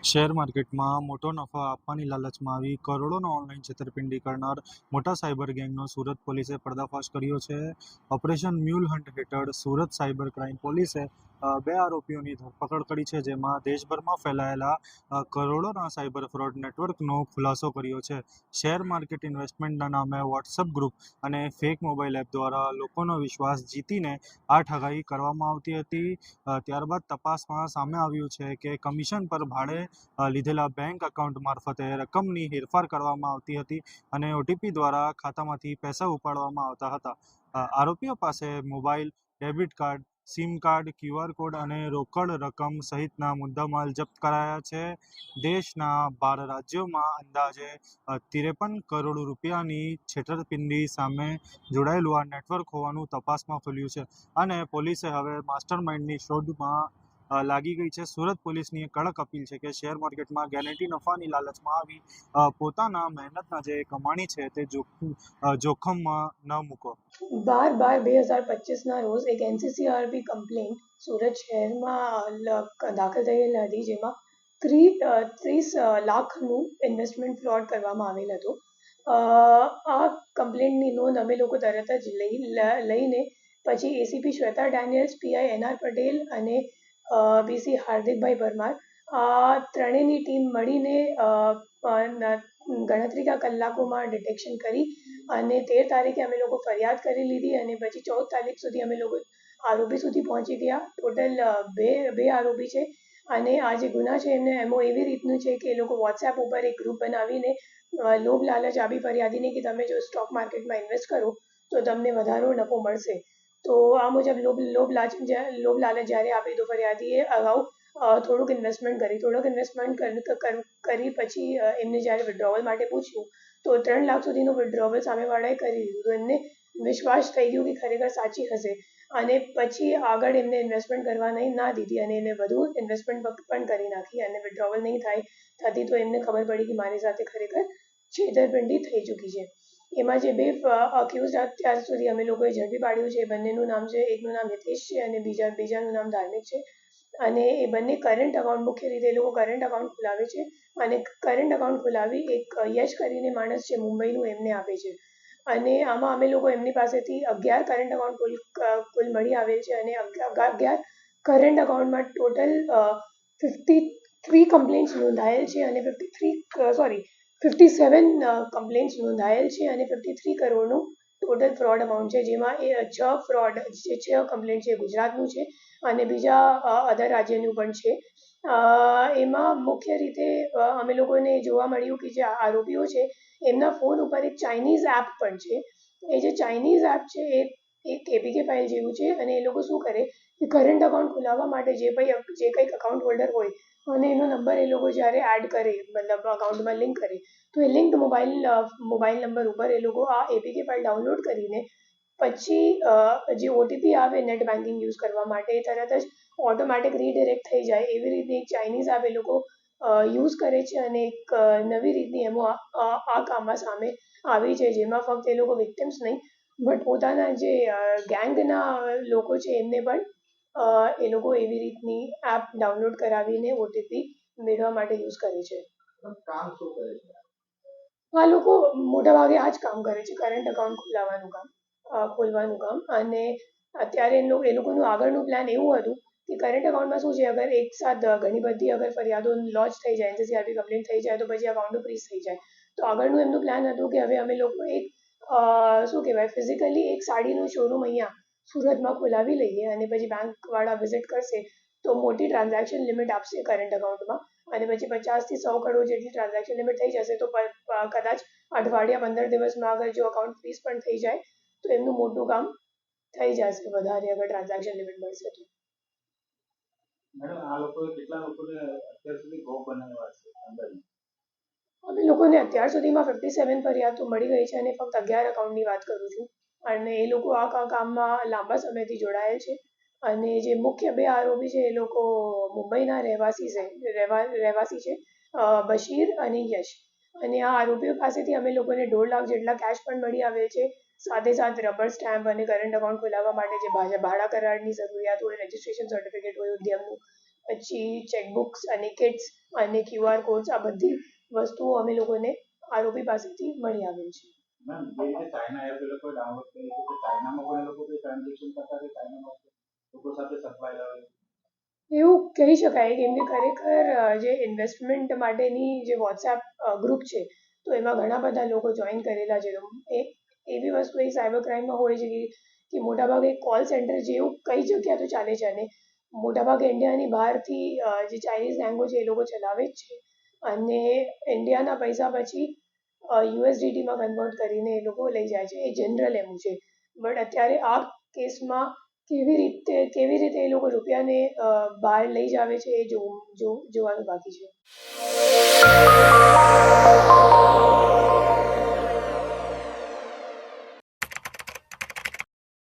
Share માર્કેટમાં મોટો નફો આપવાની લાલચમાં આવી કરોડોનો ઓનલાઈન છેતરપિંડી કરનાર મોટા સાયબર ગેંગનો સુરત પોલીસે પર્દાફાશ કર્યો છે. ઓપરેશન મ્યુલ હન્ટ હેઠળ સુરત સાયબર ક્રાઇમ પોલીસે બે આરોપીઓની ધરપકડ કરી છે, જેમાં દેશભરમાં ફેલાયેલા કરોડોના સાયબર ફ્રોડ નેટવર્કનો ખુલાસો કર્યો છે. શેર માર્કેટ ઇન્વેસ્ટમેન્ટના નામે વોટ્સએપ ગ્રુપ અને ફેક મોબાઈલ એપ દ્વારા લોકોનો વિશ્વાસ જીતીને આ ઠગાઈ કરવામાં આવતી હતી. ત્યારબાદ તપાસમાં સામે આવ્યું છે કે કમિશન પર ભાડે લીધેલા બેંક એકાઉન્ટ મારફતે રકમની હેરફાર કરવામાં આવતી હતી અને ઓટીપી દ્વારા ખાતામાંથી પૈસા ઉપાડવામાં આવતા હતા. આરોપીઓ પાસે mobile, debit card, sim card, QR code અને રોકડ રકમ સહિતના મુદ્દામાલ જપ્ત કરાયા છે. દેશના 12 રાજ્યોમાં અંદાજે 53 કરોડ રૂપિયાની છેતરપિંડી સામે જોડાયેલું આ નેટવર્ક હોવાનું તપાસમાં ખુલ્યું છે અને પોલીસે હવે માસ્ટર માઇન્ડની શોધમાં લાગી ગઈ છે. સુરત પોલીસની એક કડક અપીલ છે કે શેર માર્કેટમાં ગેરંટી નફાની લાલચમાં આવી પોતાના મહેનતના જે કમાણી છે તે જોખમમાં ન મૂકો. 12/12/2025 ના રોજ એક NCCRP કમ્પ્લેન્ટ સુરત શહેરમાં દાખલ થયેલ હતી, જેમાં 30 લાખનું ઇન્વેસ્ટમેન્ટ ફ્રોડ કરવામાં આવેલ હતું. આ કમ્પ્લેન્ટની નોંધ અમે લોકો તરત જ લઈને પછી ACP Shweta Daniels, PI NR Patel અને PC હાર્દિકભાઈ પરમાર આ ત્રણેયની ટીમ મળીને ગણતરીના કલાકોમાં ડિટેક્શન કરી અને 13 તારીખે અમે લોકો ફરિયાદ કરી લીધી અને પછી 14 તારીખ સુધી અમે લોકો આરોપી સુધી પહોંચી ગયા. ટોટલ બે આરોપી છે અને આ જે ગુના છે એમને એમો એવી રીતનું છે કે એ લોકો વોટ્સએપ ઉપર એક ગ્રુપ બનાવીને લોભ લાલચ આપી ફરિયાદીને કે તમે જો સ્ટોક માર્કેટમાં ઇન્વેસ્ટ કરો તો તમને વધારો નફો મળશે. તો આ મુજબ લોભ લાલચ જ્યારે આપી તો ફરિયાદીએ અગાઉ થોડુંક ઇન્વેસ્ટમેન્ટ કરી પછી એમને જ્યારે વિડ્રોવલ માટે પૂછ્યું તો 3 લાખ સુધીનું વિડ્રોવલ સામેવાળાએ કરી દીધું. તો એમને વિશ્વાસ થઈ ગયો કે ખરેખર સાચી હશે અને પછી આગળ એમને ઇન્વેસ્ટમેન્ટ કરવા ના દીધી અને એને વધુ ઇન્વેસ્ટમેન્ટ પણ કરી નાખી અને વિડ્રોવલ નહીં થતી તો એમને ખબર પડી કે મારી સાથે ખરેખર છેતરપિંડી થઈ ચૂકી છે. એમાં જે બે અક્યુઝ અત્યાર સુધી અમે લોકોએ ઝડપી પાડ્યું છે, બંનેનું નામ છે, એકનું નામ હિતેશ છે અને બીજાનું નામ ધાર્મિક છે અને એ બંને કરંટ અકાઉન્ટ, મુખ્ય રીતે એ લોકો કરંટ અકાઉન્ટ ખોલાવે છે અને કરંટ અકાઉન્ટ ખોલાવી એક યશ કરીને માણસ છે મુંબઈનું એમને આપે છે અને આમાં અમે લોકો એમની પાસેથી 11 કરંટ અકાઉન્ટ કુલ મળી આવેલ છે અને 11 કરંટ અકાઉન્ટમાં ટોટલ 53 કમ્પ્લેન્ટ્સ નોંધાયેલ છે અને 57 કમ્પ્લેન્ટ્સ નોંધાયેલ છે અને 53 કરોડનું ટોટલ ફ્રોડ અમાઉન્ટ છે, જેમાં એ 6 કમ્પ્લેન્ટ છે ગુજરાતનું છે અને બીજા અધર રાજ્યનું પણ છે. એમાં મુખ્ય રીતે અમે લોકોને જોવા મળ્યું કે જે આરોપીઓ છે એમના ફોન ઉપર એક ચાઇનીઝ એપ પણ છે. એ જે ચાઇનીઝ એપ છે એ એક APK ફાઇલ જેવું છે અને એ લોકો શું કરે કે કરંટ અકાઉન્ટ ખોલાવવા માટે જે કંઈક અકાઉન્ટ હોલ્ડર હોય અને એનો નંબર એ લોકો જ્યારે એડ કરે, મતલબ અકાઉન્ટમાં લિંક કરે તો એ લિંક્ડ મોબાઈલ નંબર ઉપર એ લોકો આ APK ફાઇલ ડાઉનલોડ કરીને પછી જે OTP આવે નેટ બેન્કિંગ યુઝ કરવા માટે એ તરત જ ઓટોમેટિક રીડિરેક્ટ થઈ જાય એવી રીતે એક ચાઇનીઝ એપ એ લોકો યુઝ કરે છે અને એક નવી રીતની એમાં આ કામમાં સામે આવી છે, જેમાં ફક્ત એ લોકો વિક્ટિમ્સ નહીં બટ પોતાના જે ગેંગના લોકો છે એમને પણ એ લોકો એવી રીતની એપ ડાઉનલોડ કરાવીને OTP મેળવવા માટે યુઝ કરે છે. કામ શું કરે છે આ લોકો? મોટાભાગે આ જ કામ કરે છે, કરંટ અકાઉન્ટ ખોલવાનું કામ અને અત્યારે એ લોકોનું આગળનું પ્લાન એવું હતું કે કરંટ અકાઉન્ટમાં શું છે, અગર એક સાથ ઘણી બધી અગર ફરિયાદો લોન્ચ થઈ જાય, NCCRP કમ્પ્લેન્ટ થઈ જાય તો પછી અકાઉન્ટો ફ્રીઝ થઈ જાય. તો આગળનું એમનું પ્લાન હતું કે હવે અમે લોકો એક શું કહેવાય ફિઝિકલી એક સાડીનું શોરૂમ અહીંયા સુરતમાં ખોલાવી લઈએ અને પછી બેંકવાળા વિઝિટ કરશે તો મોટી ટ્રાન્ઝેક્શન લિમિટ આપશે કરંટ અકાઉન્ટમાં અને પછી 50 થી 100 કરોડ જેટલી ટ્રાન્ઝેક્શન લિમિટ થઈ જશે તો કદાચ અઠવાડિયા 15 દિવસમાં અગર જો અકાઉન્ટ ફ્રીઝ પણ થઈ જાય તો એમનું મોટું કામ થઈ જશે વધારે અગર ટ્રાન્ઝેક્શન લિમિટ મળશે તો. મેડમ આ લોકોએ કેટલા લોકોને અત્યાર સુધી ભોગ બનાવ્યા છે અંદાજે? અમે લોકોને અત્યાર સુધીમાં 57 ફરિયાદો મળી ગઈ છે અને ફક્ત 11 અકાઉન્ટની વાત કરું છું અને એ લોકો આ કામમાં લાંબા સમયથી જોડાયેલ છે અને જે મુખ્ય બે આરોપી છે એ લોકો મુંબઈના રહેવાસી છે, બશીર અને યશ. અને આ આરોપીઓ પાસેથી અમે લોકોને 1.5 લાખ જેટલા કેશ પણ મળી આવેલ છે, સાથે સાથે રબર સ્ટેમ્પ અને કરંટ અકાઉન્ટ ખોલાવવા માટે જે ભાડા કરારની જરૂરિયાત હોય, રજિસ્ટ્રેશન સર્ટિફિકેટ હોય ઉદ્યમનું, પછી ચેકબુક્સ અને કિટ્સ અને QR કોડ્સ આ બધી વસ્તુઓ અમે લોકોને આરોપી પાસેથી મળી આવેલ છે. મેમ જે રીતે ચાઇના એપ એ લોકોએ ડાઉનલોડ કરી છે તો ચાઇનામાં પણ એ લોકો કોઈ ટ્રાન્ઝેક્શન કરતા કે ચાઇનામાં લોકો સાથે સપ્લાય આવે એવું કહી શકાય કેમ કે ખરેખર જે ઇન્વેસ્ટમેન્ટ માટેની જે વોટ્સએપ ગ્રુપ છે તો એમાં ઘણા બધા લોકો જોઈન કરેલા છે. એ એવી વસ્તુ એ સાયબર ક્રાઇમમાં હોય છે કે મોટાભાગે કોલ સેન્ટર જેવું કઈ જગ્યા તો ચાલે છે અને મોટાભાગે ઇન્ડિયાની બહારથી જે ચાઇનીઝ લેંગ્વેજ એ લોકો ચલાવે જ છે અને ઇન્ડિયાના પૈસા પછી USDTમાં કન્વર્ટ કરીને એ લોકો લઈ જાય છે. એ જનરલ એમ છે. બટ અત્યારે આ કેસમાં કેવી રીતે એ લોકો રૂપિયાને બહાર લઈ જ આવે છે એ જોવાનું બાકી છે.